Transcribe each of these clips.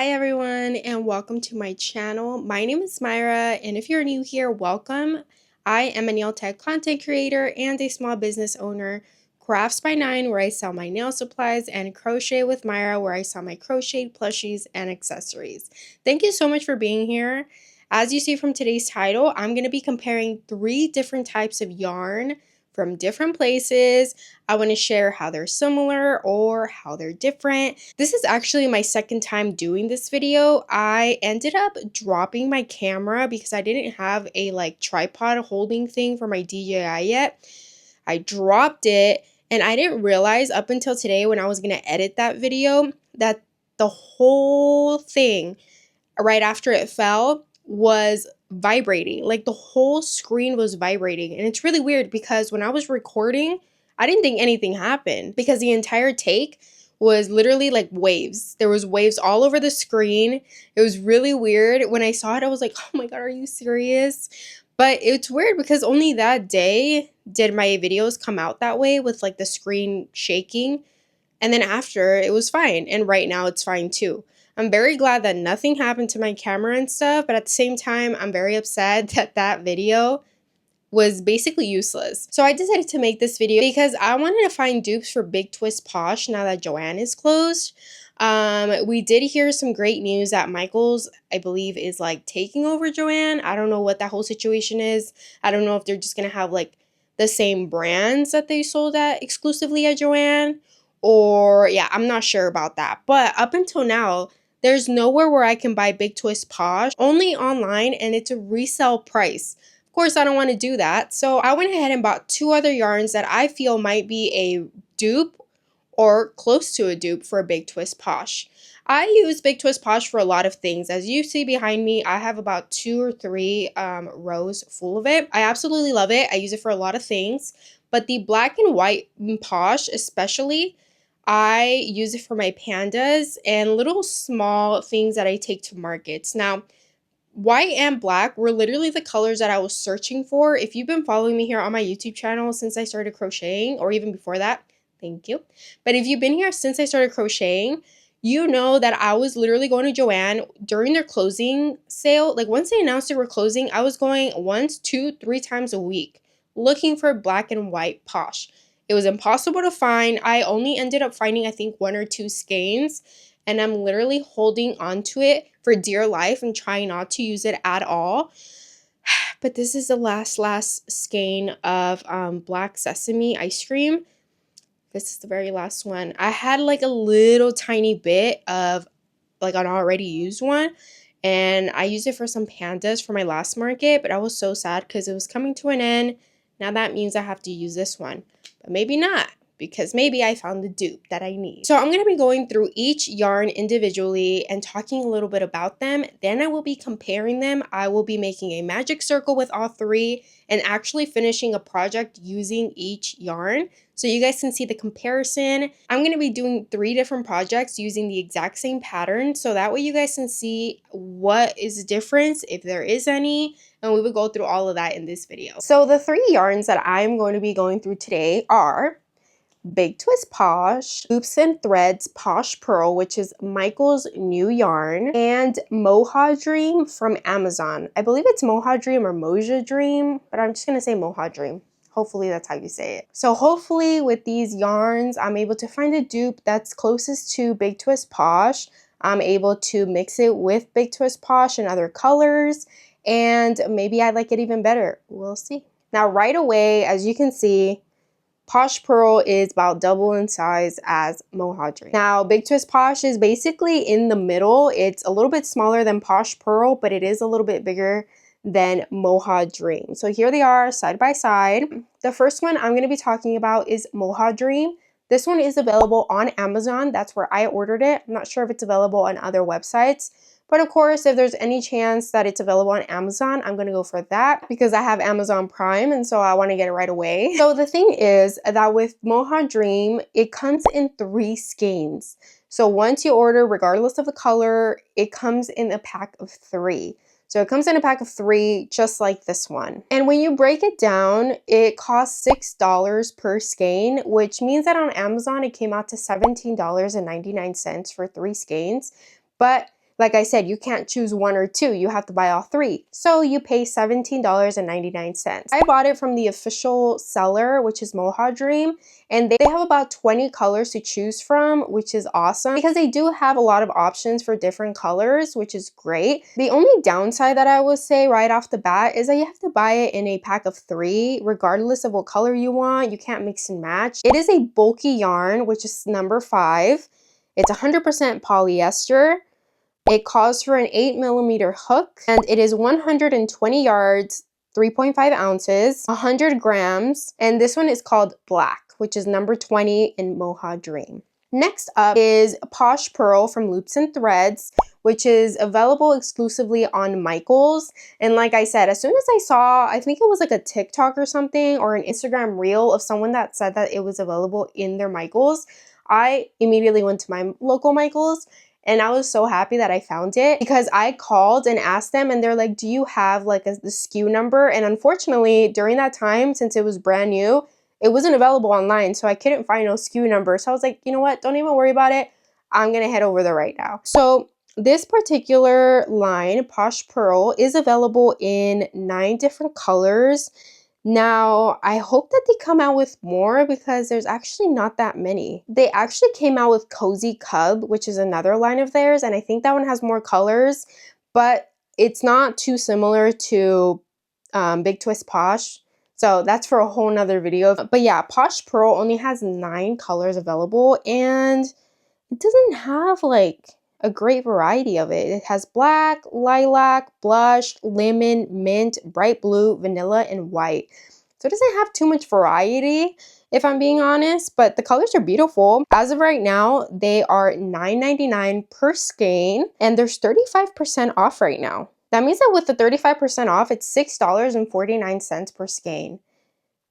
Hi everyone and welcome to my channel. My name is Myra and if you're new here, welcome. I am a nail tech content creator and a small business owner, CraftsxNine where I sell my nail supplies, and CrochetwithMaira where I sell my crocheted plushies and accessories. Thank you so much for being here. As you see from today's title, I'm going to be comparing 3 different types of yarn from different places. I want to share how they're similar or how they're different. This is actually my second time doing this video. I ended up dropping my camera because I didn't have a tripod holding thing for my DJI yet. I dropped it and I didn't realize up until today when I was going to edit that video that the whole thing right after it fell was vibrating. Like the whole screen was vibrating. And it's really weird because when I was recording, I didn't think anything happened because the entire take was literally like waves. There was waves all over the screen. It was really weird. When I saw it, I was like, oh my God, are you serious? But it's weird because only that day did my videos come out that way with like the screen shaking. And then after, it was fine. And right now it's fine too. I'm very glad that nothing happened to my camera and stuff, but at the same time, I'm very upset that that video was basically useless. So I decided to make this video because I wanted to find dupes for Big Twist Posh now that Joann is closed. We did hear some great news that Michaels, I believe, is like taking over Joann. I don't know what that whole situation is. I don't know if they're just gonna have like the same brands that they sold at exclusively at Joann, or yeah, I'm not sure about that. But up until now, there's nowhere where I can buy Big Twist Posh, only online, and it's a resale price. Of course, I don't want to do that, so I went ahead and bought 2 other yarns that I feel might be a dupe or close to a dupe for Big Twist Posh. I use Big Twist Posh for a lot of things. As you see behind me, I have about 2 or 3 rows full of it. I absolutely love it. I use it for a lot of things, but the black and white Posh especially, I use it for my pandas and little small things that I take to markets. Now, white and black were literally the colors that I was searching for. If you've been following me here on my YouTube channel since I started crocheting, or even before that, thank you. But if you've been here since I started crocheting, you know that I was literally going to Joann during their closing sale. Like once they announced they were closing, I was going once, 2, 3 times a week looking for black and white Posh. It was impossible to find. I only ended up finding, I think, 1 or 2 skeins, and I'm literally holding onto it for dear life and trying not to use it at all. But this is the last skein of black sesame ice cream. This is the very last one. I had like a little tiny bit of like an already used one, and I used it for some pandas for my last market, but I was so sad because it was coming to an end. Now that means I have to use this one, but maybe not, because maybe I found the dupe that I need. So I'm going to be going through each yarn individually and talking a little bit about them. Then I will be comparing them. I will be making a magic circle with all 3 and actually finishing a project using each yarn, so you guys can see the comparison. I'm going to be doing 3 different projects using the exact same pattern, so that way you guys can see what is the difference, if there is any, and we will go through all of that in this video. So the 3 yarns that I'm going to be going through today are Big Twist Posh, Hoops and Threads Posh Purl, which is Michael's new yarn, and Moha Dream from Amazon. I believe it's Moha Dream or Moja Dream, but I'm just going to say Moha Dream. Hopefully that's how you say it. So hopefully with these yarns, I'm able to find a dupe that's closest to Big Twist Posh. I'm able to mix it with Big Twist Posh and other colors, and maybe I like it even better. We'll see. Now right away, as you can see, Posh Purl is about double in size as Moha Dream. Now, Big Twist Posh is basically in the middle. It's a little bit smaller than Posh Purl, but it is a little bit bigger than Moha Dream. So here they are side by side. The first one I'm going to be talking about is Moha Dream. This one is available on Amazon. That's where I ordered it. I'm not sure if it's available on other websites. But of course, if there's any chance that it's available on Amazon, I'm going to go for that because I have Amazon Prime, and so I want to get it right away. So the thing is that with Moha Dream, it comes in 3 skeins. So once you order, regardless of the color, it comes in a pack of 3. So it comes in a pack of 3, just like this one. And when you break it down, it costs $6 per skein, which means that on Amazon, it came out to $17.99 for 3 skeins. But Like I said, you can't choose one or two. You have to buy all three. So you pay $17.99. I bought it from the official seller, which is Moha Dream. And they have about 20 colors to choose from, which is awesome because they do have a lot of options for different colors, which is great. The only downside that I would say right off the bat is that you have to buy it in a pack of 3, regardless of what color you want. You can't mix and match. It is a bulky yarn, which is number 5. It's 100% polyester. It calls for an 8mm hook, and it is 120 yards, 3.5 ounces, 100 grams, and this one is called Black, which is number 20 in Moha Dream. Next up is Posh Purl from Loops and Threads, which is available exclusively on Michaels. And like I said, as soon as I saw, I think it was like a TikTok or something, or an Instagram reel of someone that said that it was available in their Michaels, I immediately went to my local Michaels. And I was so happy that I found it because I called and asked them and they're like, do you have like the SKU number? And unfortunately, during that time, since it was brand new, it wasn't available online. So I couldn't find no SKU number. So I was like, you know what? Don't even worry about it. I'm going to head over there right now. So this particular line, Posh Purl, is available in 9 different colors. Now, I hope that they come out with more because there's actually not that many. They actually came out with Cozy Cub, which is another line of theirs, and I think that one has more colors, but it's not too similar to Big Twist Posh. So that's for a whole nother video. But yeah, Posh Purl only has 9 colors available, and it doesn't have like a great variety of it. It has black, lilac, blush, lemon, mint, bright blue, vanilla, and white. So it doesn't have too much variety, if I'm being honest, but the colors are beautiful. As of right now, they are $9.99 per skein, and there's 35% off right now. That means that with the 35% off, it's $6.49 per skein,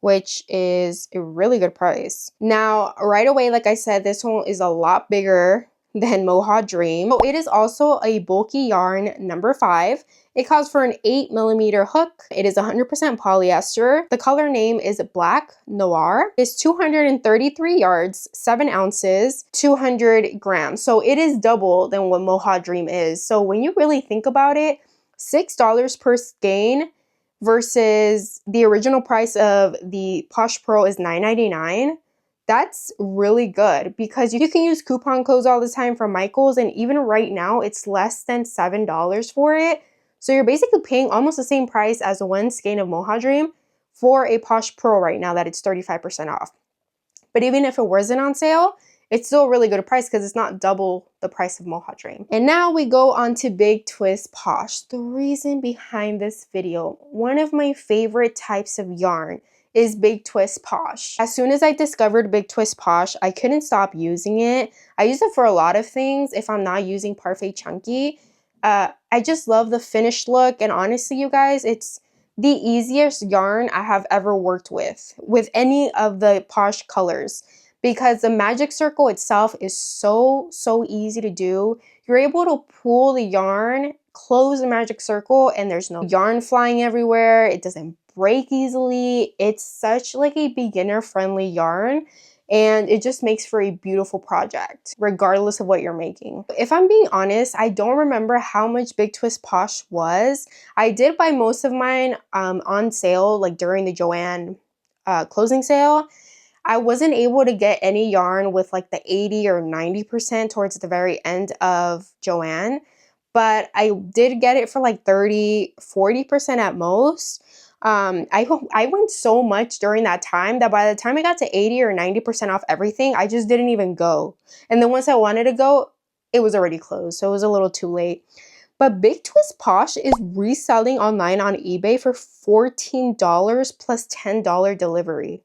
which is a really good price. Now, right away, like I said, this one is a lot bigger than Moha Dream. So it is also a bulky yarn, number 5. It calls for an 8mm hook. It is 100% polyester. The color name is Black Noir. It's 233 yards, 7 ounces, 200 grams. So it is double than what Moha Dream is. So when you really think about it, $6 per skein versus the original price of the Posh Purl is $9.99. That's really good because you can use coupon codes all the time from Michaels, and even right now it's less than $7 for it. So you're basically paying almost the same price as one skein of Moha Dream for a Posh Purl right now that it's 35% off. But even if it wasn't on sale, it's still a really good price because it's not double the price of Moha Dream. And now we go on to Big Twist Posh. The reason behind this video, one of my favorite types of yarn is Big Twist Posh. As soon as I discovered Big Twist Posh, I couldn't stop using it. I use it for a lot of things if I'm not using Parfait Chunky. I just love the finished look, and honestly, you guys, it's the easiest yarn I have ever worked with any of the Posh colors, because the magic circle itself is so easy to do. You're able to pull the yarn, close the magic circle, and there's no yarn flying everywhere. It doesn't break easily. It's such like a beginner friendly yarn, and it just makes for a beautiful project regardless of what you're making. If I'm being honest, I don't remember how much Big Twist Posh was. I did buy most of mine on sale, like during the Joann closing sale. I wasn't able to get any yarn with like the 80 or 90% towards the very end of Joann, but I did get it for like 30, 40% at most. I went so much during that time that by the time I got to 80 or 90% off everything, I just didn't even go. And then once I wanted to go, it was already closed, so it was a little too late. But Big Twist Posh is reselling online on eBay for $14 plus $10 delivery.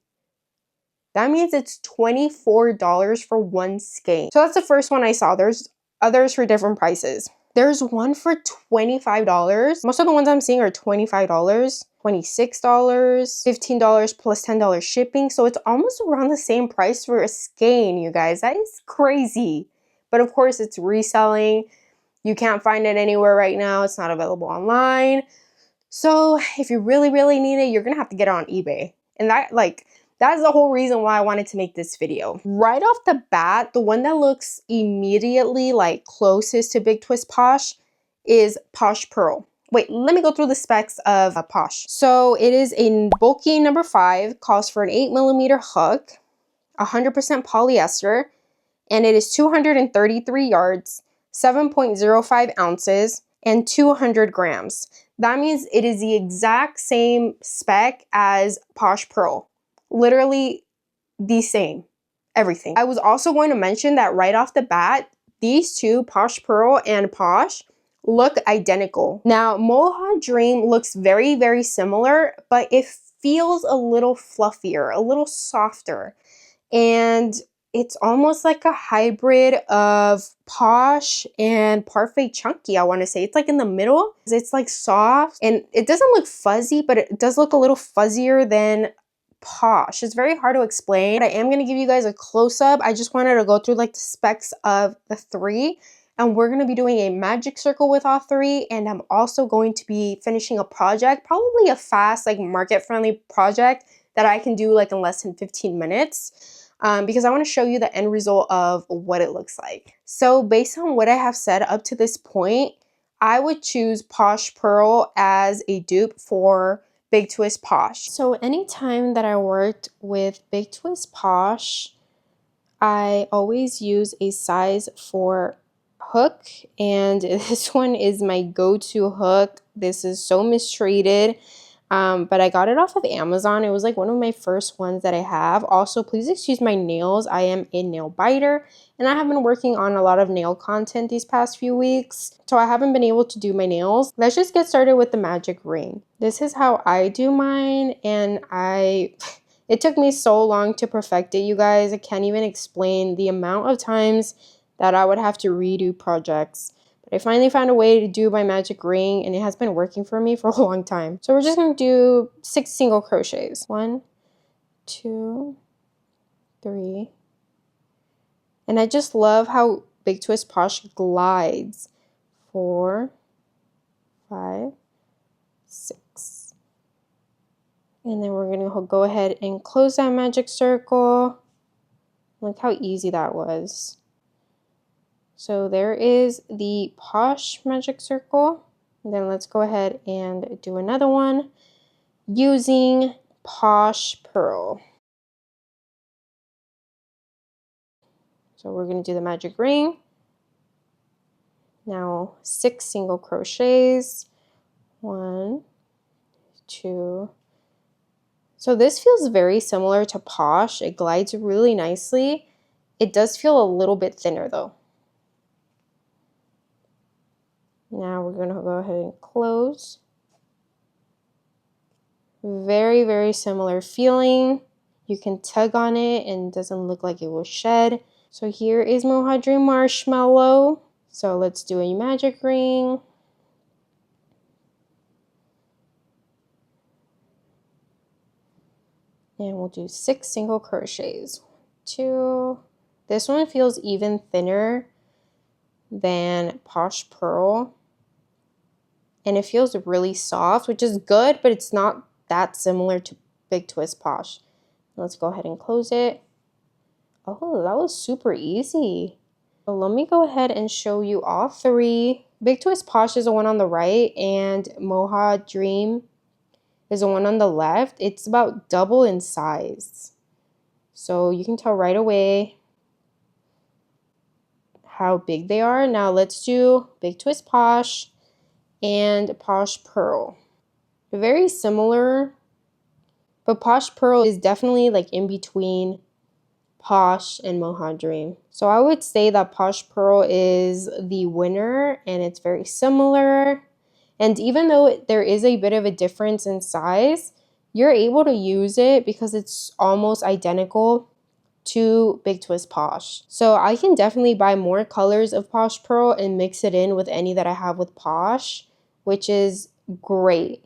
That means it's $24 for one skein. So that's the first one I saw. There's others for different prices. There's one for $25. Most of the ones I'm seeing are $25, $26, $15 plus $10 shipping. So it's almost around the same price for a skein, you guys. That is crazy. But of course, it's reselling. You can't find it anywhere right now. It's not available online. So if you really need it, you're going to have to get it on eBay. And that's the whole reason why I wanted to make this video. Right off the bat, the one that looks immediately like closest to Big Twist Posh is Posh Purl. Wait, let me go through the specs of Posh. So it is a bulky number 5, calls for an 8mm hook, 100% polyester, and it is 233 yards, 7.05 ounces, and 200 grams. That means it is the exact same spec as Posh Purl. Literally the same, everything. I was also going to mention that right off the bat, these two, Posh Purl and Posh, look identical. Now, Moha Dream looks very, very similar, but it feels a little fluffier, a little softer. And it's almost like a hybrid of Posh and Parfait Chunky, I want to say. It's like in the middle. It's like soft and it doesn't look fuzzy, but it does look a little fuzzier than Posh. It's very hard to explain. I am going to give you guys a close-up. I just wanted to go through like the specs of the 3. And we're going to be doing a magic circle with all 3. And I'm also going to be finishing a project, probably a fast, like market-friendly project that I can do like in less than 15 minutes. Because I want to show you the end result of what it looks like. So based on what I have said up to this point, I would choose Posh Purl as a dupe for Big Twist Posh. So anytime that I worked with Big Twist Posh, I always use a size 4 hook, and this one is my go-to hook. This is so mistreated, but I got it off of Amazon. It was like one of my first ones that I have. Also, please excuse my nails. I am a nail biter, and I have been working on a lot of nail content these past few weeks, so I haven't been able to do my nails. Let's just get started with the magic ring. This is how I do mine, and it took me so long to perfect it, you guys. I can't even explain the amount of times that I would have to redo projects. But I finally found a way to do my magic ring, and it has been working for me for a long time. So we're just going to do 6 single crochets. 1, 2, 3. And I just love how Big Twist Posh glides. 4, 5, 6. And then we're going to go ahead and close that magic circle. Look how easy that was. So there is the Posh magic circle. And then let's go ahead and do another one using Posh Purl. So we're going to do the magic ring. Now 6 single crochets. 1, 2. So this feels very similar to Posh. It glides really nicely. It does feel a little bit thinner though. Now we're going to go ahead and close. Very, very similar feeling. You can tug on it and it doesn't look like it will shed. So here is Moha Dream Marshmallow. So let's do a magic ring. And we'll do 6 single crochets. 1, 2. This one feels even thinner than Posh Purl. And it feels really soft, which is good, but it's not that similar to Big Twist Posh. Let's go ahead and close it. Oh, that was super easy. So let me go ahead and show you all 3. Big Twist Posh is the one on the right, and Moha Dream is the one on the left. It's about double in size. So you can tell right away how big they are. Now let's do Big Twist Posh and Posh Purl. Very similar, but Posh Purl is definitely like in between Posh and Moha Dream. So I would say that Posh Purl is the winner, and it's very similar. And even though there is a bit of a difference in size, you're able to use it because it's almost identical to Big Twist Posh. So I can definitely buy more colors of Posh Purl and mix it in with any that I have with Posh, which is great.